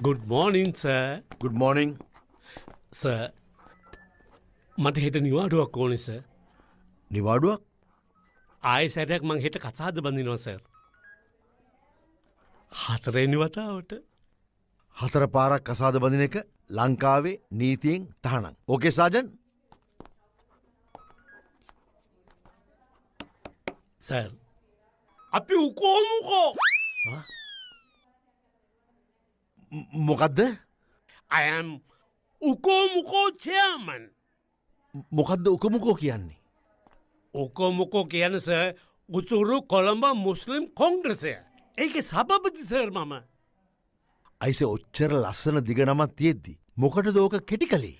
Good morning, sir. Good morning. Sir, මට හෙට නිවාඩුවක් ඕනේ, sir. නිවාඩුවක්? ආයෙ සැරයක් මං හෙට කසාද බඳිනවා, sir. 4 වෙනි වතාවට. 4 පාරක් කසාද බඳින එක ලංකාවේ නීතියෙන් තහනම්. ඕකේ සාජන්? Sir, අපි උකෝමුකෝ. මොකද්ද? I am උකෝමුකෝ chairman. මොකද්ද උකමුකෝ කියන්නේ? උකෝමුකෝ කියන්නේ sir උතුරු කොළඹ මුස්ලිම් කොංග්‍රසය. ඒකේ සභාපති sir මම. අයිසේ ඔච්චර ලස්සන දිග නමක් තියෙද්දි මොකටද ඕක කෙටි කළේ?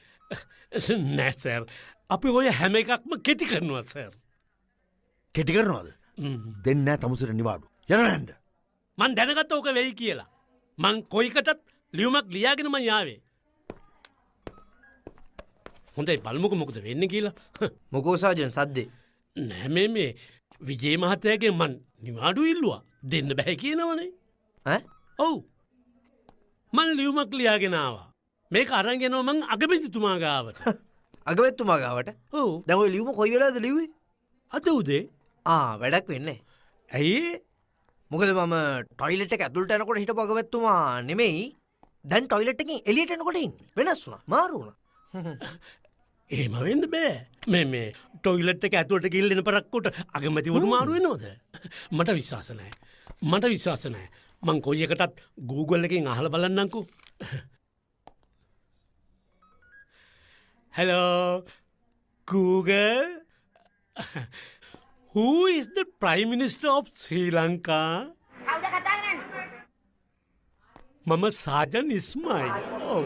නෑ sir. අපි ඔය හැම එකක්ම කෙටි කරනවා sir. කෙටි කරනවද? දෙන්නේ නැහැ තමුසෙට නිවාඩු. යනවා නේද? මං දැනගත්ත ඕක වෙයි කියලා. මං කොයිකටත් ලියුමක් ලියාගෙන මං යාවේ. හොඳයි බලමුකෝ මොකද වෙන්නේ කියලා. මොකෝ සාජන් සද්දේ? නෑ මේ විජේ මහත්තයාගේ මං නිවාඩු ඉල්ලුවා. දෙන්න බෑ කියනවනේ. ඈ? ඔව්. මං ලියුමක් ලියාගෙන ආවා. මේක අරන් යනවා මං අගමැතිතුමා ගාවට. අගමැතිතුමා ගාවට? ඔව්. දැන් ඔය ලියුම කොයි වෙලාවද ලිව්වේ? අද උදේ. වැඩක් වෙන්නේ. ඇයි? මොකද මම ටොයිලට් එක ඇතුළට යනකොට හිටපු අගමැතිතුමා නෙමෙයි. දැන් ටොයිලට් එකෙන් එළියට එනකොට ඉන්නේ. වෙනස් වුණා. මාරු වුණා. එහෙම වෙන්න බෑ. මේ ටොයිලට් එක ඇතුළට ගිහින් එන පරක්කුට අගමැතිවරු මාරු වෙනවද? මට විශ්වාස නැහැ. මට විශ්වාස නැහැ. මං කොයි එකටත් Google එකෙන් අහලා බලන්නම්කෝ. Hello Google. Who is the Prime Minister of Sri Lanka? මම සාජන් ඉස්මායිල්. ඔව්.